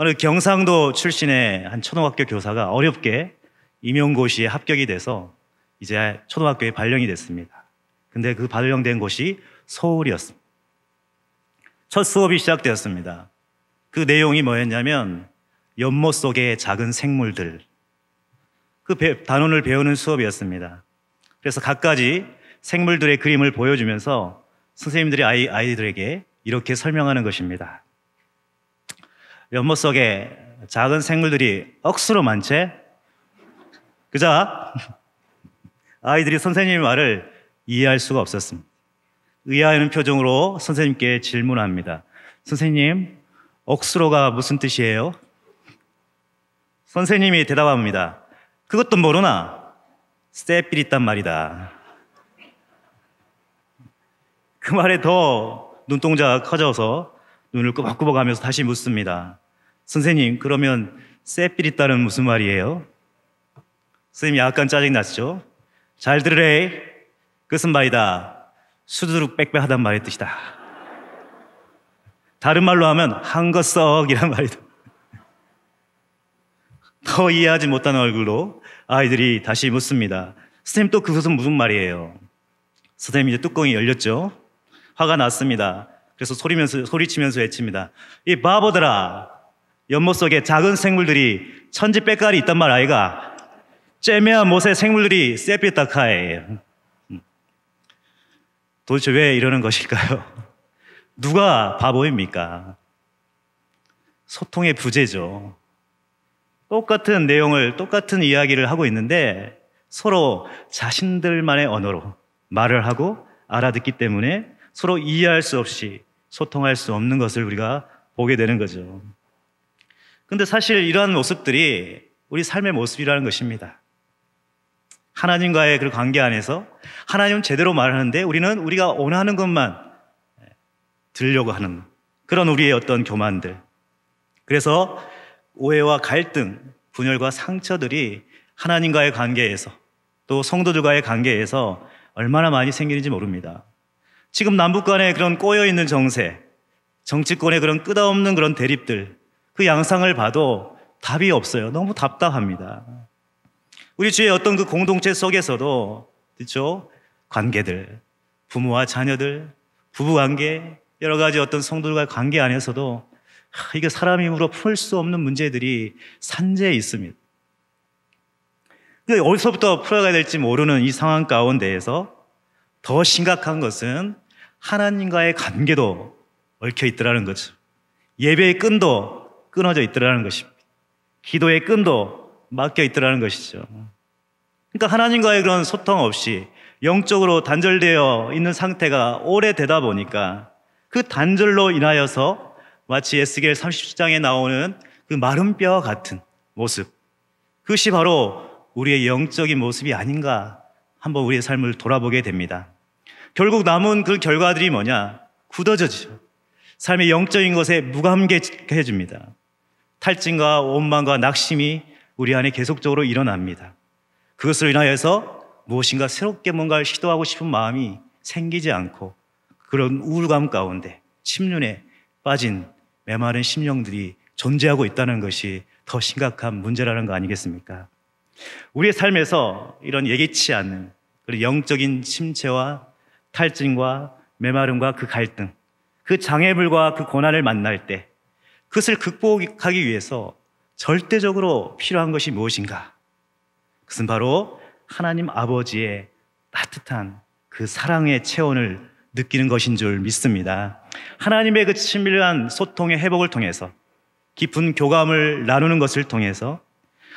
어느 경상도 출신의 한 초등학교 교사가 어렵게 임용고시에 합격이 돼서 이제 초등학교에 발령이 됐습니다. 근데 그 발령된 곳이 서울이었습니다. 첫 수업이 시작되었습니다. 그 내용이 뭐였냐면 연못 속의 작은 생물들, 그 단원을 배우는 수업이었습니다. 그래서 갖가지 생물들의 그림을 보여주면서 선생님들이 아이들에게 이렇게 설명하는 것입니다. 연못 속에 작은 생물들이 억수로 많지? 그자? 아이들이 선생님의 말을 이해할 수가 없었습니다. 의아해하는 표정으로 선생님께 질문합니다. 선생님, 억수로가 무슨 뜻이에요? 선생님이 대답합니다. 그것도 모르나? 쎄삐릿단 말이다. 그 말에 더 눈동자가 커져서 눈을 꾸벅꾸벅 하면서 다시 묻습니다. 선생님, 그러면 쎄삐릿다는 무슨 말이에요? 선생님이 약간 짜증났죠? 잘 들으래. 그것은 말이다. 수두룩 빽빽하단 말의 뜻이다. 다른 말로 하면 한거썩이란 말이다. 더 이해하지 못하는 얼굴로 아이들이 다시 묻습니다. 선생님, 또 그것은 무슨 말이에요? 선생님, 이제 뚜껑이 열렸죠? 화가 났습니다. 그래서 소리치면서 외칩니다. 이 바보들아, 연못 속에 작은 생물들이 천지백갈이 있단 말 아이가? 째매한 못의 생물들이 쎄삐딱하에. 도대체 왜 이러는 것일까요? 누가 바보입니까? 소통의 부재죠. 똑같은 내용을, 똑같은 이야기를 하고 있는데 서로 자신들만의 언어로 말을 하고 알아듣기 때문에 서로 이해할 수 없이 소통할 수 없는 것을 우리가 보게 되는 거죠. 근데 사실 이러한 모습들이 우리 삶의 모습이라는 것입니다. 하나님과의 그 관계 안에서 하나님은 제대로 말하는데 우리는 우리가 원하는 것만 들으려고 하는 그런 우리의 어떤 교만들. 그래서 오해와 갈등, 분열과 상처들이 하나님과의 관계에서 또 성도들과의 관계에서 얼마나 많이 생기는지 모릅니다. 지금 남북 간의 그런 꼬여있는 정세, 정치권의 그런 끝없는 그런 대립들, 그 양상을 봐도 답이 없어요. 너무 답답합니다. 우리 주의 어떤 그 공동체 속에서도, 그렇죠? 관계들, 부모와 자녀들, 부부관계, 여러 가지 어떤 성도들과의 관계 안에서도 이게 사람 힘으로 풀 수 없는 문제들이 산재해 있습니다. 어디서부터 풀어가야 될지 모르는 이 상황 가운데에서 더 심각한 것은 하나님과의 관계도 얽혀 있더라는 거죠. 예배의 끈도 끊어져 있더라는 것입니다. 기도의 끈도 막혀 있더라는 것이죠. 그러니까 하나님과의 그런 소통 없이 영적으로 단절되어 있는 상태가 오래되다 보니까 그 단절로 인하여서 마치 에스겔 37장에 나오는 그 마른 뼈와 같은 모습, 그것이 바로 우리의 영적인 모습이 아닌가 한번 우리의 삶을 돌아보게 됩니다. 결국 남은 그 결과들이 뭐냐? 굳어져지죠. 삶의 영적인 것에 무감개해집니다. 탈진과 원망과 낙심이 우리 안에 계속적으로 일어납니다. 그것으로 인하여서 무엇인가 새롭게 뭔가를 시도하고 싶은 마음이 생기지 않고 그런 우울감 가운데 침륜에 빠진 메마른 심령들이 존재하고 있다는 것이 더 심각한 문제라는 거 아니겠습니까? 우리의 삶에서 이런 예기치 않는 그런 영적인 침체와 탈진과 메마름과 그 갈등, 그 장애물과 그 고난을 만날 때 그것을 극복하기 위해서 절대적으로 필요한 것이 무엇인가? 그것은 바로 하나님 아버지의 따뜻한 그 사랑의 체온을 느끼는 것인 줄 믿습니다. 하나님의 그 친밀한 소통의 회복을 통해서 깊은 교감을 나누는 것을 통해서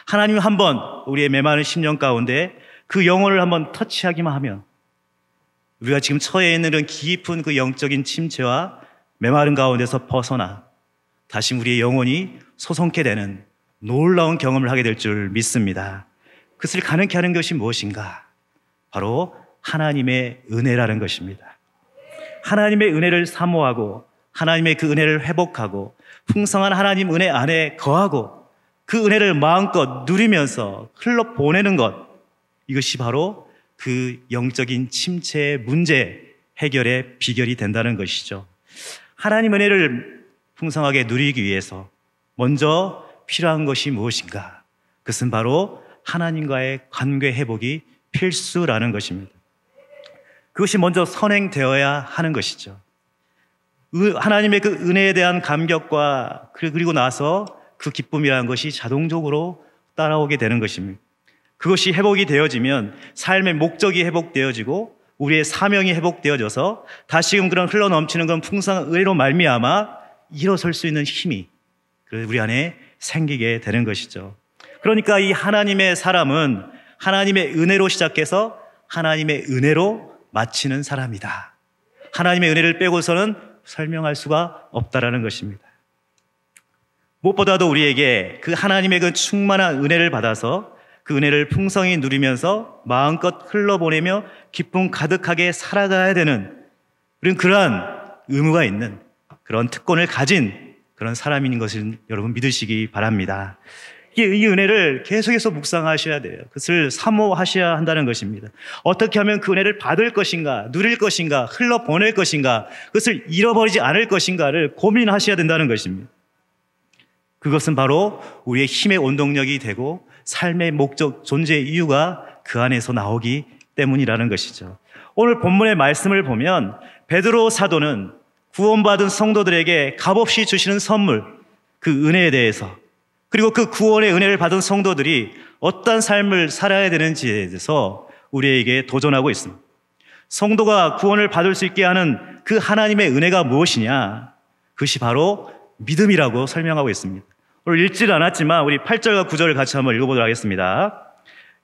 하나님 한번 우리의 메마른 심령 가운데 그 영혼을 한번 터치하기만 하면 우리가 지금 처해 있는 그런 깊은 그 영적인 침체와 메마른 가운데서 벗어나 다시 우리의 영혼이 소성케 되는 놀라운 경험을 하게 될 줄 믿습니다. 그것을 가능케 하는 것이 무엇인가? 바로 하나님의 은혜라는 것입니다. 하나님의 은혜를 사모하고 하나님의 그 은혜를 회복하고 풍성한 하나님 은혜 안에 거하고 그 은혜를 마음껏 누리면서 흘러보내는 것, 이것이 바로 그 영적인 침체의 문제 해결의 비결이 된다는 것이죠. 하나님 은혜를 풍성하게 누리기 위해서 먼저 필요한 것이 무엇인가? 그것은 바로 하나님과의 관계 회복이 필수라는 것입니다. 그것이 먼저 선행되어야 하는 것이죠. 하나님의 그 은혜에 대한 감격과 그리고 나서 그 기쁨이라는 것이 자동적으로 따라오게 되는 것입니다. 그것이 회복이 되어지면 삶의 목적이 회복되어지고 우리의 사명이 회복되어져서 다시금 그런 흘러넘치는 그런 풍성한 은혜로 말미암아 일어설 수 있는 힘이 우리 안에 생기게 되는 것이죠. 그러니까 이 하나님의 사람은 하나님의 은혜로 시작해서 하나님의 은혜로 마치는 사람이다. 하나님의 은혜를 빼고서는 설명할 수가 없다라는 것입니다. 무엇보다도 우리에게 그 하나님의 그 충만한 은혜를 받아서 그 은혜를 풍성히 누리면서 마음껏 흘러보내며 기쁨 가득하게 살아가야 되는 그러한 의무가 있는 그런 특권을 가진 그런 사람인 것을 여러분 믿으시기 바랍니다. 이 은혜를 계속해서 묵상하셔야 돼요. 그것을 사모하셔야 한다는 것입니다. 어떻게 하면 그 은혜를 받을 것인가, 누릴 것인가, 흘러보낼 것인가, 그것을 잃어버리지 않을 것인가를 고민하셔야 된다는 것입니다. 그것은 바로 우리의 힘의 원동력이 되고 삶의 목적, 존재의 이유가 그 안에서 나오기 때문이라는 것이죠. 오늘 본문의 말씀을 보면 베드로 사도는 구원받은 성도들에게 값없이 주시는 선물, 그 은혜에 대해서, 그리고 그 구원의 은혜를 받은 성도들이 어떤 삶을 살아야 되는지에 대해서 우리에게 도전하고 있습니다. 성도가 구원을 받을 수 있게 하는 그 하나님의 은혜가 무엇이냐? 그것이 바로 믿음이라고 설명하고 있습니다. 오늘 읽지 않았지만 우리 8절과 9절을 같이 한번 읽어보도록 하겠습니다.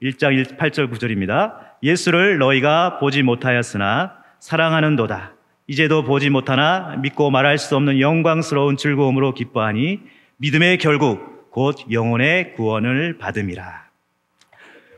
1장 8절 9절입니다. 예수를 너희가 보지 못하였으나 사랑하는도다. 이제도 보지 못하나 믿고 말할 수 없는 영광스러운 즐거움으로 기뻐하니 믿음의 결국 곧 영혼의 구원을 받음이라.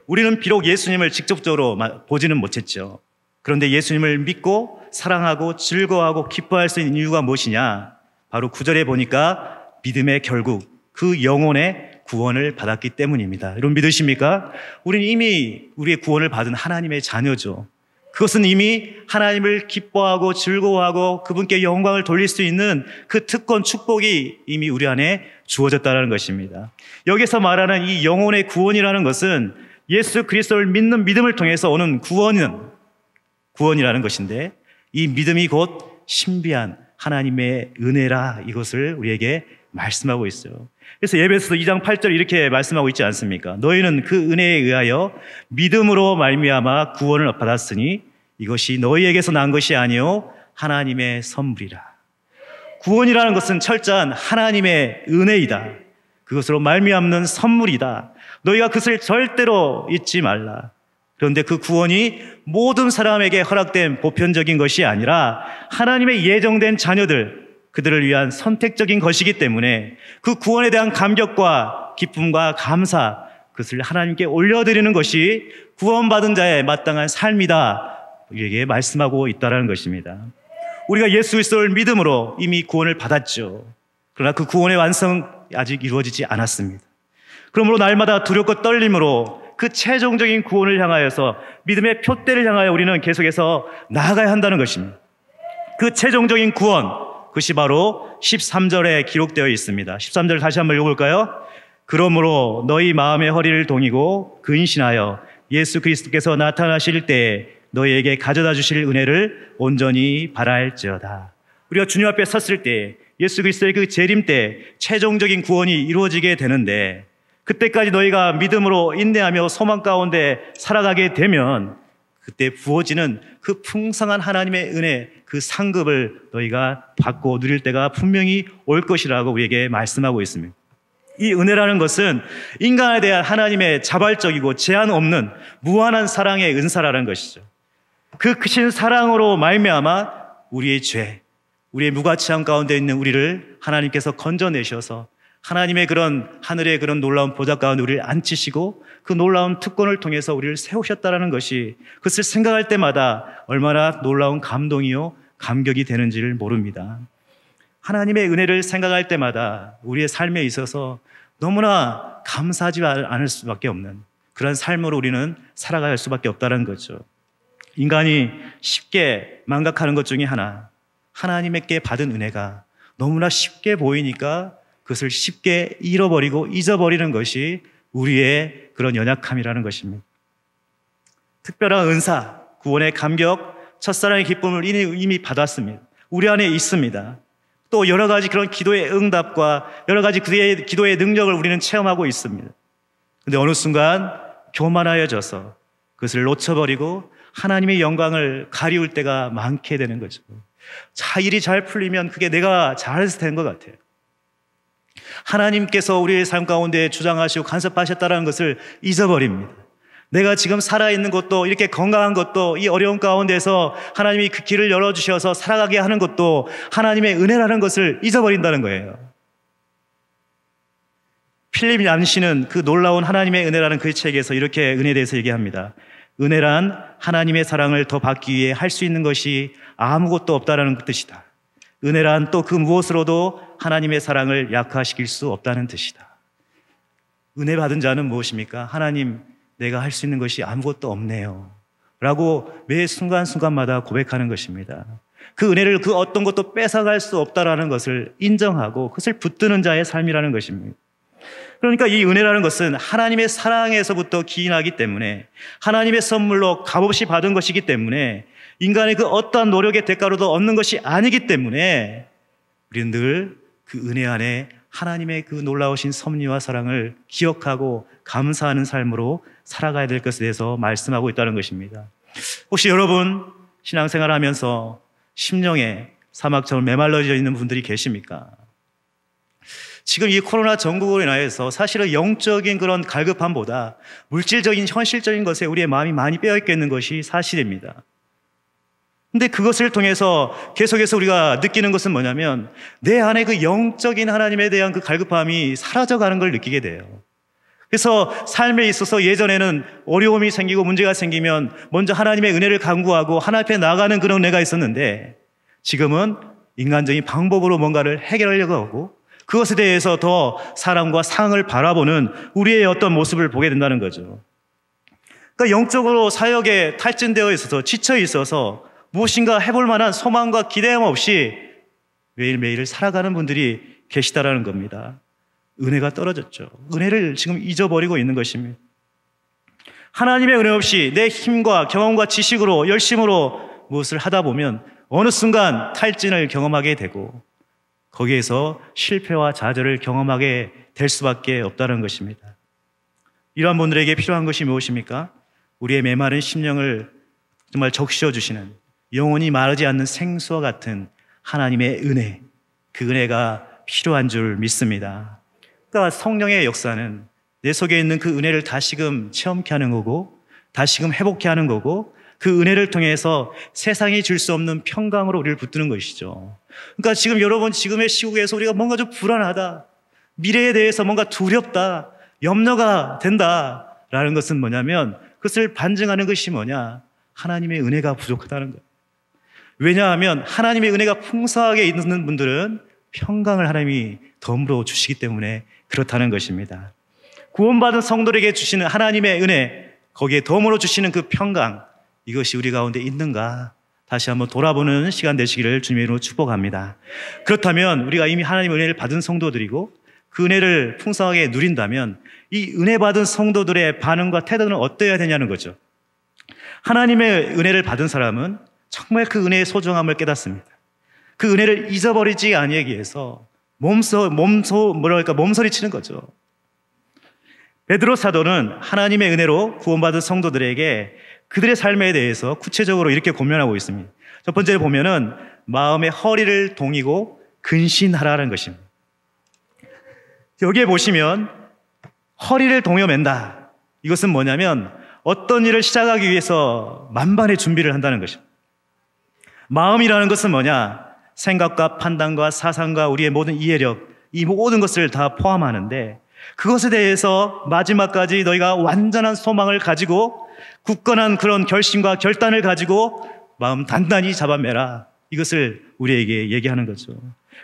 우리는 비록 예수님을 직접적으로 보지는 못했죠. 그런데 예수님을 믿고 사랑하고 즐거워하고 기뻐할 수 있는 이유가 무엇이냐? 바로 9절에 보니까 믿음의 결국 그 영혼의 구원을 받았기 때문입니다. 여러분 믿으십니까? 우리는 이미 우리의 구원을 받은 하나님의 자녀죠. 그것은 이미 하나님을 기뻐하고 즐거워하고 그분께 영광을 돌릴 수 있는 그 특권, 축복이 이미 우리 안에 주어졌다는 것입니다. 여기서 말하는 이 영혼의 구원이라는 것은 예수 그리스도를 믿는 믿음을 통해서 오는 구원이라는 것인데, 이 믿음이 곧 신비한 하나님의 은혜라, 이것을 우리에게 말씀하고 있어요. 그래서 에베소서 2장 8절 이렇게 말씀하고 있지 않습니까? 너희는 그 은혜에 의하여 믿음으로 말미암아 구원을 받았으니 이것이 너희에게서 난 것이 아니요 하나님의 선물이라. 구원이라는 것은 철저한 하나님의 은혜이다. 그것으로 말미암는 선물이다. 너희가 그것을 절대로 잊지 말라. 그런데 그 구원이 모든 사람에게 허락된 보편적인 것이 아니라 하나님의 예정된 자녀들, 그들을 위한 선택적인 것이기 때문에 그 구원에 대한 감격과 기쁨과 감사, 그것을 하나님께 올려드리는 것이 구원받은 자의 마땅한 삶이다, 우리에게 말씀하고 있다는 것입니다. 우리가 예수 그리스도를 믿음으로 이미 구원을 받았죠. 그러나 그 구원의 완성은 아직 이루어지지 않았습니다. 그러므로 날마다 두렵고 떨림으로 그 최종적인 구원을 향하여서 믿음의 표대를 향하여 우리는 계속해서 나아가야 한다는 것입니다. 그 최종적인 구원, 그것이 바로 13절에 기록되어 있습니다. 13절 다시 한번 읽어볼까요? 그러므로 너희 마음의 허리를 동이고 근신하여 예수 그리스도께서 나타나실 때에 너희에게 가져다 주실 은혜를 온전히 바랄지어다. 우리가 주님 앞에 섰을 때 예수 그리스도의 그 재림 때 최종적인 구원이 이루어지게 되는데, 그때까지 너희가 믿음으로 인내하며 소망 가운데 살아가게 되면 그때 부어지는 그 풍성한 하나님의 은혜, 그 상급을 너희가 받고 누릴 때가 분명히 올 것이라고 우리에게 말씀하고 있습니다. 이 은혜라는 것은 인간에 대한 하나님의 자발적이고 제한 없는 무한한 사랑의 은사라는 것이죠. 그 크신 사랑으로 말미암아 우리의 죄, 우리의 무가치함 가운데 있는 우리를 하나님께서 건져내셔서 하나님의 그런 하늘의 그런 놀라운 보좌 가운데 우리를 앉히시고 그 놀라운 특권을 통해서 우리를 세우셨다는 것이, 그것을 생각할 때마다 얼마나 놀라운 감동이요 감격이 되는지를 모릅니다. 하나님의 은혜를 생각할 때마다 우리의 삶에 있어서 너무나 감사하지 않을 수밖에 없는 그런 삶으로 우리는 살아갈 수밖에 없다는 거죠. 인간이 쉽게 망각하는 것 중에 하나, 하나님께 받은 은혜가 너무나 쉽게 보이니까 그것을 쉽게 잃어버리고 잊어버리는 것이 우리의 그런 연약함이라는 것입니다. 특별한 은사, 구원의 감격, 첫사랑의 기쁨을 이미 받았습니다. 우리 안에 있습니다. 또 여러 가지 그런 기도의 응답과 여러 가지 그의 기도의 능력을 우리는 체험하고 있습니다. 그런데 어느 순간 교만하여져서 그것을 놓쳐버리고 하나님의 영광을 가리울 때가 많게 되는 거죠. 자, 일이 잘 풀리면 그게 내가 잘해서 된 것 같아요. 하나님께서 우리의 삶 가운데 주장하시고 간섭하셨다는 것을 잊어버립니다. 내가 지금 살아있는 것도, 이렇게 건강한 것도, 이 어려운 가운데서 하나님이 그 길을 열어주셔서 살아가게 하는 것도 하나님의 은혜라는 것을 잊어버린다는 거예요. 필립 얀시는 그 놀라운 하나님의 은혜라는 그 책에서 이렇게 은혜에 대해서 얘기합니다. 은혜란 하나님의 사랑을 더 받기 위해 할 수 있는 것이 아무것도 없다는 뜻이다. 은혜란 또 그 무엇으로도 하나님의 사랑을 약화시킬 수 없다는 뜻이다. 은혜 받은 자는 무엇입니까? 하나님, 내가 할 수 있는 것이 아무것도 없네요 라고 매 순간순간마다 고백하는 것입니다. 그 은혜를 그 어떤 것도 뺏어갈 수 없다라는 것을 인정하고 그것을 붙드는 자의 삶이라는 것입니다. 그러니까 이 은혜라는 것은 하나님의 사랑에서부터 기인하기 때문에, 하나님의 선물로 값없이 받은 것이기 때문에, 인간의 그 어떠한 노력의 대가로도 얻는 것이 아니기 때문에 우리는 늘 그 은혜 안에 하나님의 그 놀라우신 섭리와 사랑을 기억하고 감사하는 삶으로 살아가야 될 것에 대해서 말씀하고 있다는 것입니다. 혹시 여러분 신앙생활 하면서 심령에 사막처럼 메말라져 있는 분들이 계십니까? 지금 이 코로나 전국으로 인하여서 사실은 영적인 그런 갈급함보다 물질적인 현실적인 것에 우리의 마음이 많이 빼어있게 있는 것이 사실입니다. 근데 그것을 통해서 계속해서 우리가 느끼는 것은 뭐냐면 내 안에 그 영적인 하나님에 대한 그 갈급함이 사라져가는 걸 느끼게 돼요. 그래서 삶에 있어서 예전에는 어려움이 생기고 문제가 생기면 먼저 하나님의 은혜를 간구하고 하나님 앞에 나가는 그런 은혜가 있었는데, 지금은 인간적인 방법으로 뭔가를 해결하려고 하고 그것에 대해서 더 사랑과 상을 바라보는 우리의 어떤 모습을 보게 된다는 거죠. 그러니까 영적으로 사역에 탈진되어 있어서 지쳐 있어서 무엇인가 해볼 만한 소망과 기대함 없이 매일매일 살아가는 분들이 계시다라는 겁니다. 은혜가 떨어졌죠. 은혜를 지금 잊어버리고 있는 것입니다. 하나님의 은혜 없이 내 힘과 경험과 지식으로 열심으로 무엇을 하다 보면 어느 순간 탈진을 경험하게 되고 거기에서 실패와 좌절을 경험하게 될 수밖에 없다는 것입니다. 이러한 분들에게 필요한 것이 무엇입니까? 우리의 메마른 심령을 정말 적셔주시는, 영원히 마르지 않는 생수와 같은 하나님의 은혜, 그 은혜가 필요한 줄 믿습니다. 그러니까 성령의 역사는 내 속에 있는 그 은혜를 다시금 체험케 하는 거고, 다시금 회복케 하는 거고, 그 은혜를 통해서 세상이 줄 수 없는 평강으로 우리를 붙드는 것이죠. 그러니까 지금 여러분, 지금의 시국에서 우리가 뭔가 좀 불안하다, 미래에 대해서 뭔가 두렵다, 염려가 된다라는 것은 뭐냐면, 그것을 반증하는 것이 뭐냐? 하나님의 은혜가 부족하다는 거예요. 왜냐하면 하나님의 은혜가 풍성하게 있는 분들은 평강을 하나님이 덤으로 주시기 때문에 그렇다는 것입니다. 구원받은 성도에게 주시는 하나님의 은혜, 거기에 덤으로 주시는 그 평강, 이것이 우리 가운데 있는가 다시 한번 돌아보는 시간 되시기를 주님의 이름으로 축복합니다. 그렇다면 우리가 이미 하나님의 은혜를 받은 성도들이고 그 은혜를 풍성하게 누린다면 이 은혜 받은 성도들의 반응과 태도는 어떠해야 되냐는 거죠. 하나님의 은혜를 받은 사람은 정말 그 은혜의 소중함을 깨닫습니다. 그 은혜를 잊어버리지 아니하기 위해서 몸서리치는 거죠. 베드로 사도는 하나님의 은혜로 구원받은 성도들에게 그들의 삶에 대해서 구체적으로 이렇게 고면하고 있습니다. 첫 번째로 보면은 마음의 허리를 동이고 근신하라는 것입니다. 여기에 보시면 허리를 동여맨다. 이것은 뭐냐면 어떤 일을 시작하기 위해서 만반의 준비를 한다는 것입니다. 마음이라는 것은 뭐냐? 생각과 판단과 사상과 우리의 모든 이해력, 이 모든 것을 다 포함하는데 그것에 대해서 마지막까지 너희가 완전한 소망을 가지고 굳건한 그런 결심과 결단을 가지고 마음 단단히 잡아매라. 이것을 우리에게 얘기하는 거죠.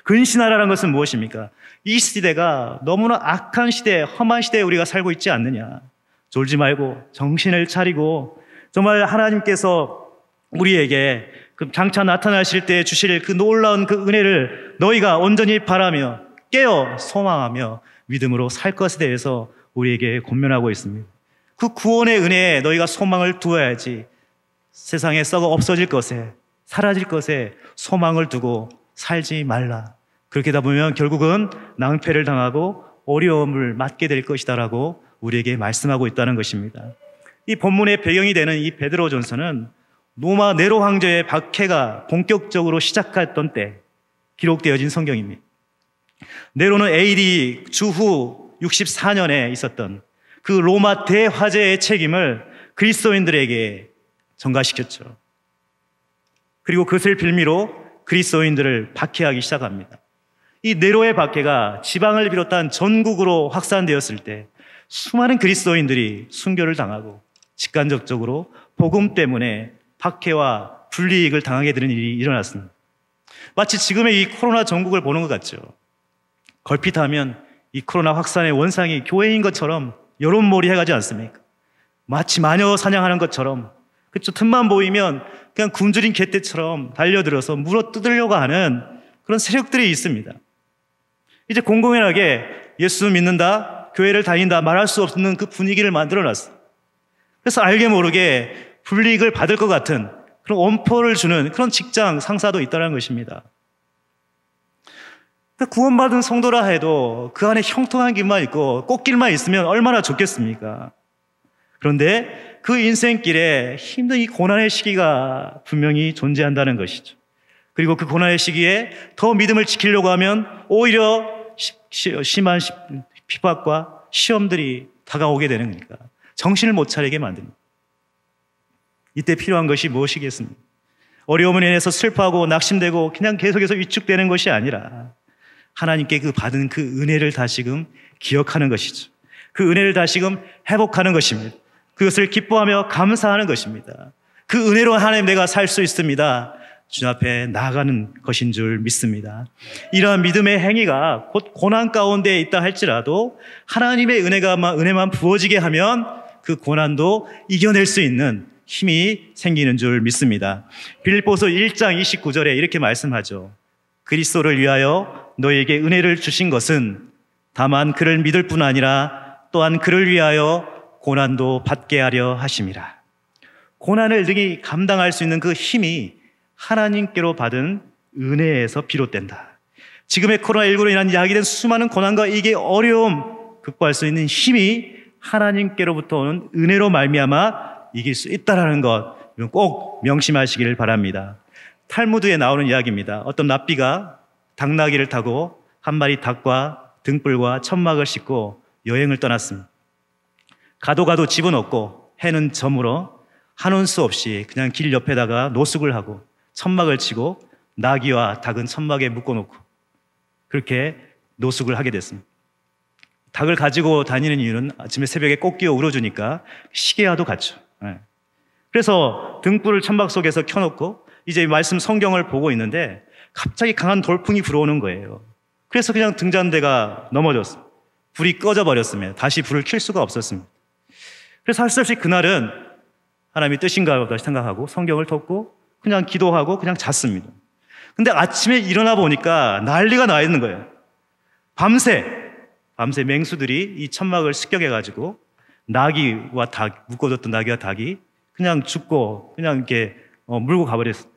근신하라는 것은 무엇입니까? 이 시대가 너무나 악한 시대, 험한 시대에 우리가 살고 있지 않느냐. 졸지 말고 정신을 차리고 정말 하나님께서 우리에게 그 장차 나타나실 때 주실 그 놀라운 그 은혜를 너희가 온전히 바라며 깨어 소망하며 믿음으로 살 것에 대해서 우리에게 권면하고 있습니다. 그 구원의 은혜에 너희가 소망을 두어야지 세상에 썩어 없어질 것에, 사라질 것에 소망을 두고 살지 말라. 그렇게 하다 보면 결국은 낭패를 당하고 어려움을 맞게 될 것이다라고 우리에게 말씀하고 있다는 것입니다. 이 본문의 배경이 되는 이 베드로전서는 로마 네로 황제의 박해가 본격적으로 시작했던 때 기록되어진 성경입니다. 네로는 AD 주후 64년에 있었던 그 로마 대화재의 책임을 그리스도인들에게 전가시켰죠. 그리고 그것을 빌미로 그리스도인들을 박해하기 시작합니다. 이 네로의 박해가 지방을 비롯한 전국으로 확산되었을 때 수많은 그리스도인들이 순교를 당하고 직간접적으로 복음 때문에 박해와 불이익을 당하게 되는 일이 일어났습니다. 마치 지금의 이 코로나 전국을 보는 것 같죠. 걸핏하면 이 코로나 확산의 원상이 교회인 것처럼 여론몰이 해가지 않습니까? 마치 마녀 사냥하는 것처럼, 그렇죠? 틈만 보이면 그냥 굶주린 개떼처럼 달려들어서 물어 뜯으려고 하는 그런 세력들이 있습니다. 이제 공공연하게 예수 믿는다, 교회를 다닌다 말할 수 없는 그 분위기를 만들어놨어요. 그래서 알게 모르게 불이익을 받을 것 같은 그런 엄포를 주는 그런 직장 상사도 있다는 것입니다. 구원받은 성도라 해도 그 안에 형통한 길만 있고 꽃길만 있으면 얼마나 좋겠습니까? 그런데 그 인생길에 힘든 이 고난의 시기가 분명히 존재한다는 것이죠. 그리고 그 고난의 시기에 더 믿음을 지키려고 하면 오히려 심한 핍박과 시험들이 다가오게 되는 거니까 정신을 못 차리게 만듭니다. 이때 필요한 것이 무엇이겠습니까? 어려움을 인해서 슬퍼하고 낙심되고 그냥 계속해서 위축되는 것이 아니라 하나님께 그 받은 그 은혜를 다시금 기억하는 것이죠. 그 은혜를 다시금 회복하는 것입니다. 그것을 기뻐하며 감사하는 것입니다. 그 은혜로 하나님 내가 살 수 있습니다. 주님 앞에 나아가는 것인 줄 믿습니다. 이러한 믿음의 행위가 곧 고난 가운데 있다 할지라도 하나님의 은혜만 부어지게 하면 그 고난도 이겨낼 수 있는 힘이 생기는 줄 믿습니다. 빌립보서 1장 29절에 이렇게 말씀하죠. 그리스도를 위하여 너에게 은혜를 주신 것은 다만 그를 믿을 뿐 아니라 또한 그를 위하여 고난도 받게 하려 하심이라. 고난을 능히 감당할 수 있는 그 힘이 하나님께로 받은 은혜에서 비롯된다. 지금의 코로나19로 인한 야기된 수많은 고난과 이게 어려움 극복할 수 있는 힘이 하나님께로부터 오는 은혜로 말미암아 이길 수 있다는 것 꼭 명심하시기를 바랍니다. 탈무드에 나오는 이야기입니다. 어떤 랍비가 당나귀를 타고 한 마리 닭과 등불과 천막을 싣고 여행을 떠났습니다. 가도 집은 없고 해는 저물어 한온 수 없이 그냥 길 옆에다가 노숙을 하고 천막을 치고 나귀와 닭은 천막에 묶어놓고 그렇게 노숙을 하게 됐습니다. 닭을 가지고 다니는 이유는 아침에 새벽에 꽃기어 울어주니까 시계와도 같죠. 그래서 등불을 천막 속에서 켜놓고 이제 말씀 성경을 보고 있는데 갑자기 강한 돌풍이 불어오는 거예요. 그래서 그냥 등잔대가 넘어졌어요. 불이 꺼져 버렸습니다. 다시 불을 켤 수가 없었습니다. 그래서 할 수 없이 그날은 하나님의 뜻인가 보다 생각하고 성경을 덮고 그냥 기도하고 그냥 잤습니다. 근데 아침에 일어나 보니까 난리가 나 있는 거예요. 밤새 맹수들이 이 천막을 습격해가지고 나귀와 닭, 묶어뒀던 나귀와 닭이 그냥 죽고 그냥 이렇게 물고 가버렸어요.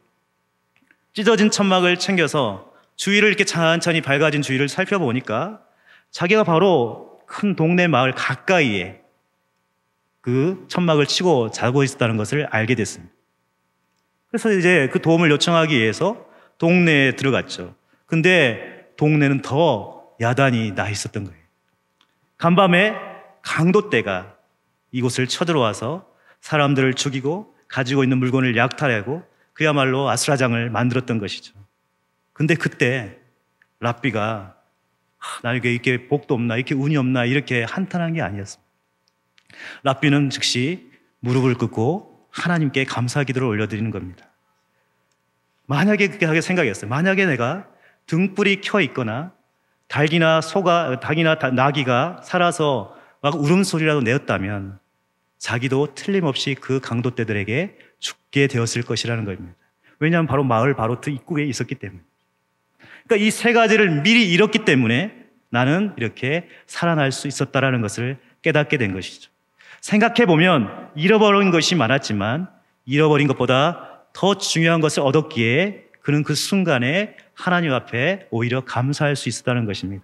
찢어진 천막을 챙겨서 주위를 이렇게 찬찬히 밝아진 주위를 살펴보니까 자기가 바로 큰 동네 마을 가까이에 그 천막을 치고 자고 있었다는 것을 알게 됐습니다. 그래서 이제 그 도움을 요청하기 위해서 동네에 들어갔죠. 근데 동네는 더 야단이 나 있었던 거예요. 간밤에 강도떼가 이곳을 쳐들어와서 사람들을 죽이고 가지고 있는 물건을 약탈하고 그야말로 아수라장을 만들었던 것이죠. 근데 그때 랍비가 나에게 이렇게 복도 없나 이렇게 운이 없나 이렇게 한탄한 게 아니었습니다. 랍비는 즉시 무릎을 ቁ고 하나님께 감사 기도를 올려드리는 겁니다. 만약에 그렇게 하게 생각했어요. 만약에 내가 등불이 켜 있거나 닭이나 나귀가 살아서 막 울음소리라도 내었다면 자기도 틀림없이 그 강도떼들에게 죽게 되었을 것이라는 겁니다. 왜냐하면 바로 마을 바로 입구에 있었기 때문에. 그러니까 이 세 가지를 미리 잃었기 때문에 나는 이렇게 살아날 수 있었다라는 것을 깨닫게 된 것이죠. 생각해보면 잃어버린 것이 많았지만 잃어버린 것보다 더 중요한 것을 얻었기에 그는 그 순간에 하나님 앞에 오히려 감사할 수 있었다는 것입니다.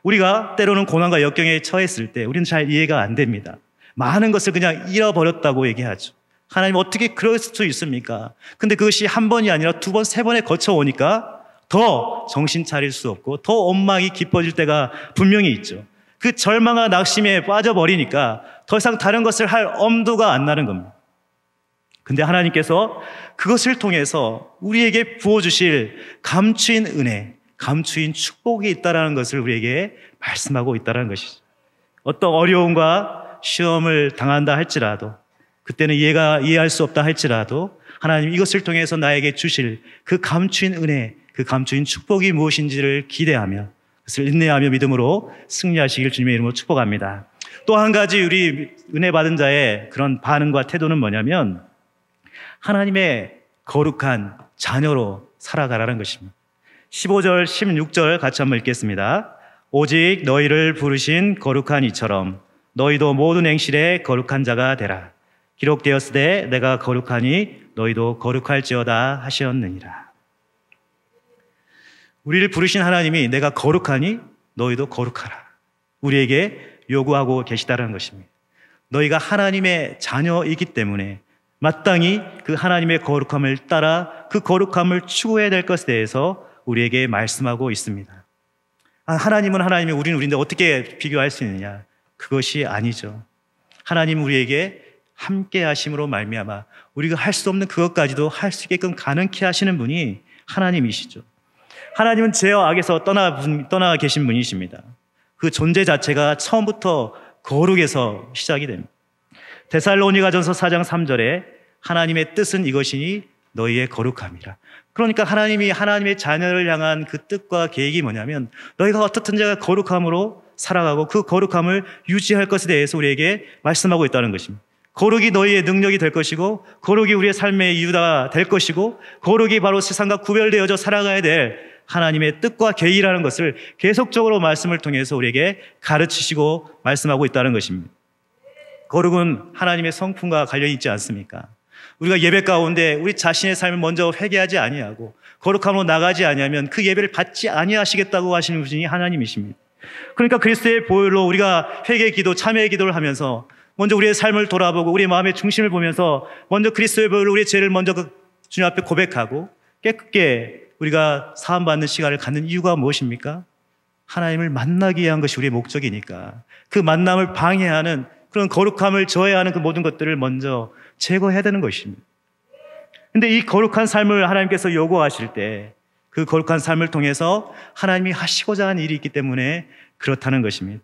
우리가 때로는 고난과 역경에 처했을 때 우리는 잘 이해가 안 됩니다. 많은 것을 그냥 잃어버렸다고 얘기하죠. 하나님 어떻게 그럴 수 있습니까? 근데 그것이 한 번이 아니라 두 번, 세 번에 거쳐오니까 더 정신 차릴 수 없고 더 원망이 깊어질 때가 분명히 있죠. 그 절망과 낙심에 빠져버리니까 더 이상 다른 것을 할 엄두가 안 나는 겁니다. 근데 하나님께서 그것을 통해서 우리에게 부어주실 감추인 은혜, 감추인 축복이 있다는 것을 우리에게 말씀하고 있다는 것이죠. 어떤 어려움과 시험을 당한다 할지라도, 그때는 이해할 수 없다 할지라도 하나님 이것을 통해서 나에게 주실 그 감추인 은혜, 그 감추인 축복이 무엇인지를 기대하며 그것을 인내하며 믿음으로 승리하시길 주님의 이름으로 축복합니다. 또 한 가지 우리 은혜 받은 자의 그런 반응과 태도는 뭐냐면 하나님의 거룩한 자녀로 살아가라는 것입니다. 15절, 16절 같이 한번 읽겠습니다. 오직 너희를 부르신 거룩한 이처럼 너희도 모든 행실에 거룩한 자가 되라. 기록되었으되 내가 거룩하니 너희도 거룩할지어다 하셨느니라. 우리를 부르신 하나님이 내가 거룩하니 너희도 거룩하라. 우리에게 요구하고 계시다는 것입니다. 너희가 하나님의 자녀이기 때문에 마땅히 그 하나님의 거룩함을 따라 그 거룩함을 추구해야 될 것에 대해서 우리에게 말씀하고 있습니다. 하나님은 하나님이 우리는 우리인데 어떻게 비교할 수 있느냐? 그것이 아니죠. 하나님은 우리에게 함께 하심으로 말미암아 우리가 할 수 없는 그것까지도 할 수 있게끔 가능케 하시는 분이 하나님이시죠. 하나님은 죄와 악에서 떠나 계신 분이십니다. 그 존재 자체가 처음부터 거룩에서 시작이 됩니다. 데살로니가전서 4장 3절에 하나님의 뜻은 이것이니 너희의 거룩함이라. 그러니까 하나님이 하나님의 자녀를 향한 그 뜻과 계획이 뭐냐면 너희가 어떻든 제가 거룩함으로 살아가고 그 거룩함을 유지할 것에 대해서 우리에게 말씀하고 있다는 것입니다. 거룩이 너희의 능력이 될 것이고 거룩이 우리의 삶의 이유가 될 것이고 거룩이 바로 세상과 구별되어져 살아가야 될 하나님의 뜻과 계획이라는 것을 계속적으로 말씀을 통해서 우리에게 가르치시고 말씀하고 있다는 것입니다. 거룩은 하나님의 성품과 관련이 있지 않습니까? 우리가 예배 가운데 우리 자신의 삶을 먼저 회개하지 아니하고 거룩함으로 나가지 아니하면 그 예배를 받지 아니하시겠다고 하시는 분이 하나님이십니다. 그러니까 그리스도의 보혈로 우리가 회개 기도, 참회 기도를 하면서 먼저 우리의 삶을 돌아보고 우리의 마음의 중심을 보면서 먼저 그리스도의 보혈로 우리의 죄를 먼저 주님 앞에 고백하고 깨끗게 우리가 사함받는 시간을 갖는 이유가 무엇입니까? 하나님을 만나기 위한 것이 우리의 목적이니까 그 만남을 방해하는 그런 거룩함을 저해하는 그 모든 것들을 먼저 제거해야 되는 것입니다. 근데 이 거룩한 삶을 하나님께서 요구하실 때 그 거룩한 삶을 통해서 하나님이 하시고자 하는 일이 있기 때문에 그렇다는 것입니다.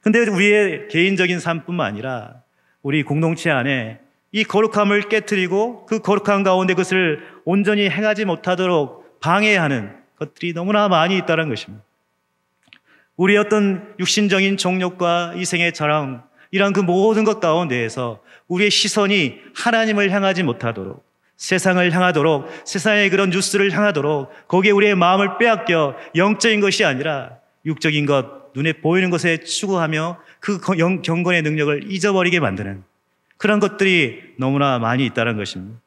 근데 우리의 개인적인 삶뿐만 아니라 우리 공동체 안에 이 거룩함을 깨트리고 그 거룩함 가운데 그것을 온전히 행하지 못하도록 방해하는 것들이 너무나 많이 있다는 것입니다. 우리의 어떤 육신적인 정욕과 이생의 자랑, 이런 그 모든 것 가운데에서 우리의 시선이 하나님을 향하지 못하도록, 세상을 향하도록, 세상의 그런 뉴스를 향하도록 거기에 우리의 마음을 빼앗겨 영적인 것이 아니라 육적인 것, 눈에 보이는 것에 추구하며 그 경건의 능력을 잊어버리게 만드는 그런 것들이 너무나 많이 있다는 것입니다.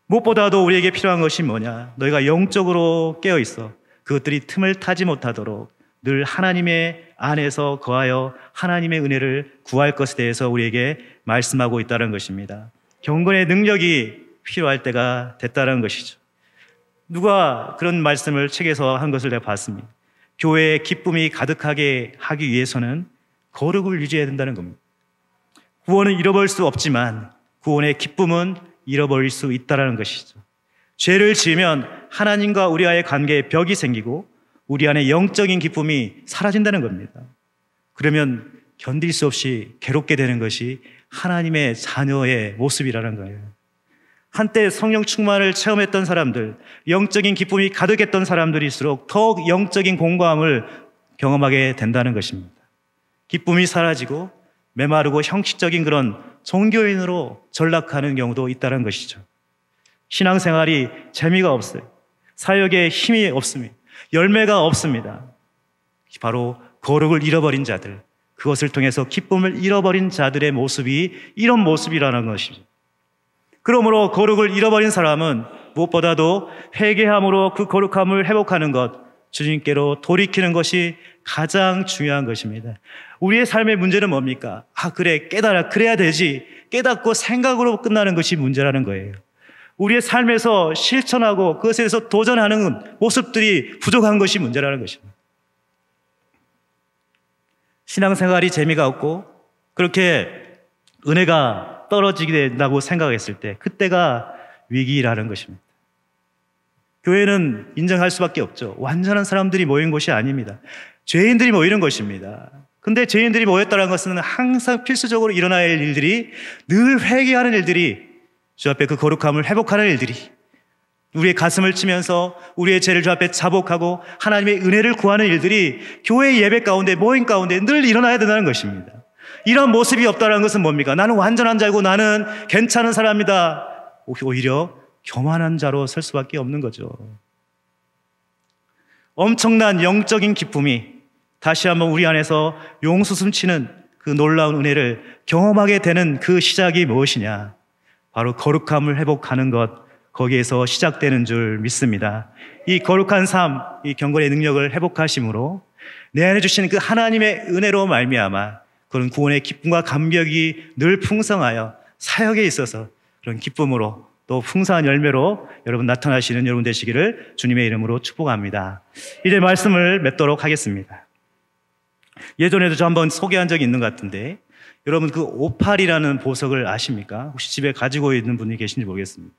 무엇보다도 우리에게 필요한 것이 뭐냐? 너희가 영적으로 깨어있어 그것들이 틈을 타지 못하도록 늘 하나님의 안에서 거하여 하나님의 은혜를 구할 것에 대해서 우리에게 말씀하고 있다는 것입니다. 경건의 능력이 필요할 때가 됐다는 것이죠. 누가 그런 말씀을 책에서 한 것을 내가 봤습니다. 교회에 기쁨이 가득하게 하기 위해서는 거룩을 유지해야 된다는 겁니다. 구원은 잃어버릴 수 없지만 구원의 기쁨은 잃어버릴 수 있다는 것이죠. 죄를 지으면 하나님과 우리와의 관계에 벽이 생기고 우리 안에 영적인 기쁨이 사라진다는 겁니다. 그러면 견딜 수 없이 괴롭게 되는 것이 하나님의 자녀의 모습이라는 거예요. 한때 성령 충만을 체험했던 사람들, 영적인 기쁨이 가득했던 사람들일수록 더욱 영적인 공고함을 경험하게 된다는 것입니다. 기쁨이 사라지고 메마르고 형식적인 그런 종교인으로 전락하는 경우도 있다는 것이죠. 신앙생활이 재미가 없어요. 사역에 힘이 없습니다. 열매가 없습니다. 바로 거룩을 잃어버린 자들, 그것을 통해서 기쁨을 잃어버린 자들의 모습이 이런 모습이라는 것입니다. 그러므로 거룩을 잃어버린 사람은 무엇보다도 회개함으로 그 거룩함을 회복하는 것, 주님께로 돌이키는 것이 가장 중요한 것입니다. 우리의 삶의 문제는 뭡니까? 그래, 깨달아, 그래야 되지. 깨닫고 생각으로 끝나는 것이 문제라는 거예요. 우리의 삶에서 실천하고 그것에 대해서 도전하는 모습들이 부족한 것이 문제라는 것입니다. 신앙생활이 재미가 없고 그렇게 은혜가 떨어지게 된다고 생각했을 때 그때가 위기라는 것입니다. 교회는 인정할 수밖에 없죠. 완전한 사람들이 모인 곳이 아닙니다. 죄인들이 모이는 것입니다. 근데 죄인들이 모였다는 것은 항상 필수적으로 일어나야 할 일들이, 늘 회개하는 일들이, 주 앞에 그 거룩함을 회복하는 일들이, 우리의 가슴을 치면서 우리의 죄를 주 앞에 자복하고 하나님의 은혜를 구하는 일들이 교회 예배 가운데, 모임 가운데 늘 일어나야 된다는 것입니다. 이런 모습이 없다는 것은 뭡니까? 나는 완전한 자고 나는 괜찮은 사람이다. 오히려 교만한 자로 설 수밖에 없는 거죠. 엄청난 영적인 기쁨이 다시 한번 우리 안에서 용수숨치는 그 놀라운 은혜를 경험하게 되는 그 시작이 무엇이냐? 바로 거룩함을 회복하는 것, 거기에서 시작되는 줄 믿습니다. 이 거룩한 삶, 이 경건의 능력을 회복하심으로 내 안에 주시는 그 하나님의 은혜로 말미암아 그런 구원의 기쁨과 감격이 늘 풍성하여 사역에 있어서 그런 기쁨으로 또 풍성한 열매로 여러분 나타나시는 여러분 되시기를 주님의 이름으로 축복합니다. 이제 말씀을 맺도록 하겠습니다. 예전에도 저 한번 소개한 적이 있는 것 같은데 여러분 그 오팔이라는 보석을 아십니까? 혹시 집에 가지고 있는 분이 계신지 모르겠습니다.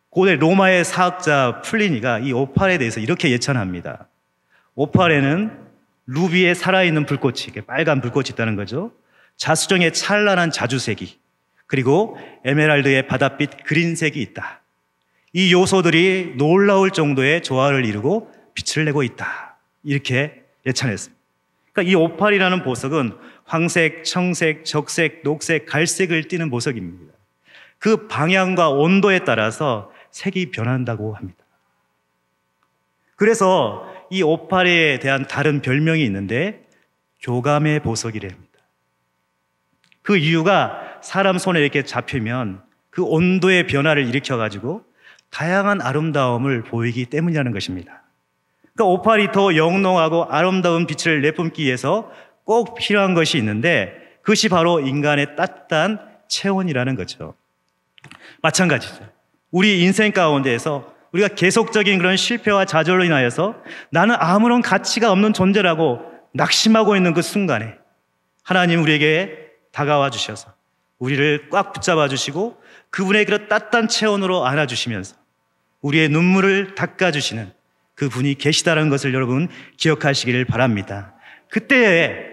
고대 로마의 사학자 플리니가 이 오팔에 대해서 이렇게 예찬합니다. 오팔에는 루비의 살아있는 불꽃이, 빨간 불꽃이 있다는 거죠. 자수정의 찬란한 자주색이, 그리고 에메랄드의 바닷빛 그린색이 있다. 이 요소들이 놀라울 정도의 조화를 이루고 빛을 내고 있다. 이렇게 예찬했습니다. 그러니까 이 오팔이라는 보석은 황색, 청색, 적색, 녹색, 갈색을 띠는 보석입니다. 그 방향과 온도에 따라서 색이 변한다고 합니다. 그래서 이 오팔에 대한 다른 별명이 있는데 교감의 보석이랍니다. 그 이유가 사람 손에 이렇게 잡히면 그 온도의 변화를 일으켜가지고 다양한 아름다움을 보이기 때문이라는 것입니다. 그러니까 오팔이 더 영롱하고 아름다운 빛을 내뿜기 위해서 꼭 필요한 것이 있는데 그것이 바로 인간의 따뜻한 체온이라는 거죠. 마찬가지죠. 우리 인생 가운데에서 우리가 계속적인 그런 실패와 좌절로 인하여서 나는 아무런 가치가 없는 존재라고 낙심하고 있는 그 순간에 하나님 우리에게 다가와 주셔서 우리를 꽉 붙잡아 주시고 그분의 그런 따뜻한 체온으로 안아주시면서 우리의 눈물을 닦아주시는 그분이 계시다는 것을 여러분 기억하시기를 바랍니다. 그때에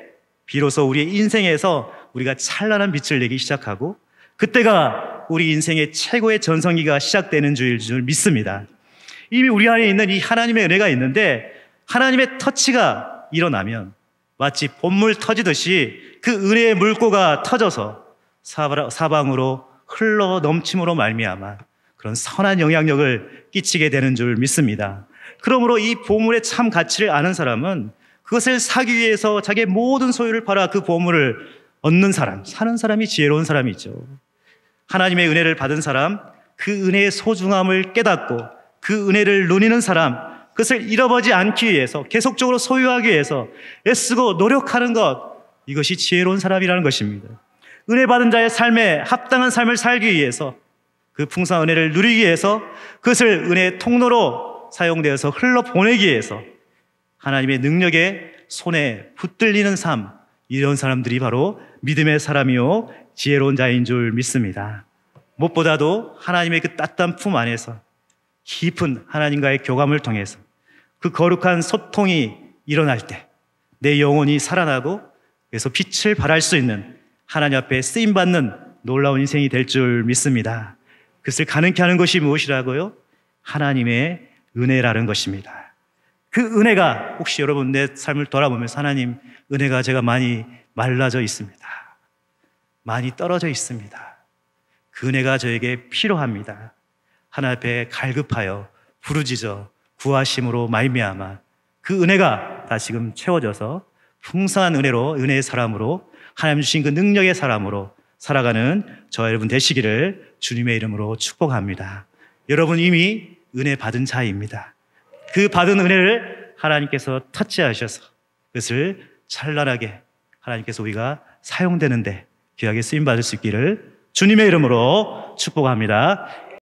비로소 우리의 인생에서 우리가 찬란한 빛을 내기 시작하고 그때가 우리 인생의 최고의 전성기가 시작되는 줄 믿습니다. 이미 우리 안에 있는 이 하나님의 은혜가 있는데 하나님의 터치가 일어나면 마치 봇물 터지듯이 그 은혜의 물고가 터져서 사방으로 흘러 넘침으로 말미암아 그런 선한 영향력을 끼치게 되는 줄 믿습니다. 그러므로 이 보물의 참 가치를 아는 사람은 그것을 사기 위해서 자기의 모든 소유를 팔아 그 보물을 얻는 사람, 사는 사람이 지혜로운 사람이죠. 하나님의 은혜를 받은 사람, 그 은혜의 소중함을 깨닫고 그 은혜를 누리는 사람, 그것을 잃어버리지 않기 위해서 계속적으로 소유하기 위해서 애쓰고 노력하는 것, 이것이 지혜로운 사람이라는 것입니다. 은혜 받은 자의 삶에 합당한 삶을 살기 위해서 그 풍성한 은혜를 누리기 위해서 그것을 은혜의 통로로 사용되어서 흘러보내기 위해서 하나님의 능력에 손에 붙들리는 삶, 이런 사람들이 바로 믿음의 사람이요 지혜로운 자인 줄 믿습니다. 무엇보다도 하나님의 그 따뜻한 품 안에서 깊은 하나님과의 교감을 통해서 그 거룩한 소통이 일어날 때 내 영혼이 살아나고 그래서 빛을 발할 수 있는 하나님 앞에 쓰임받는 놀라운 인생이 될 줄 믿습니다. 그것을 가능케 하는 것이 무엇이라고요? 하나님의 은혜라는 것입니다. 그 은혜가 혹시 여러분 내 삶을 돌아보면서 하나님 은혜가 제가 많이 말라져 있습니다. 많이 떨어져 있습니다. 그 은혜가 저에게 필요합니다. 하나님 앞에 갈급하여 부르짖어 구하심으로 말미암아 그 은혜가 다시금 채워져서 풍성한 은혜로, 은혜의 사람으로, 하나님 주신 그 능력의 사람으로 살아가는 저와 여러분 되시기를 주님의 이름으로 축복합니다. 여러분 이미 은혜 받은 자입니다. 그 받은 은혜를 하나님께서 터치하셔서 그것을 찬란하게 하나님께서 우리가 사용되는데 귀하게 쓰임받을 수 있기를 주님의 이름으로 축복합니다.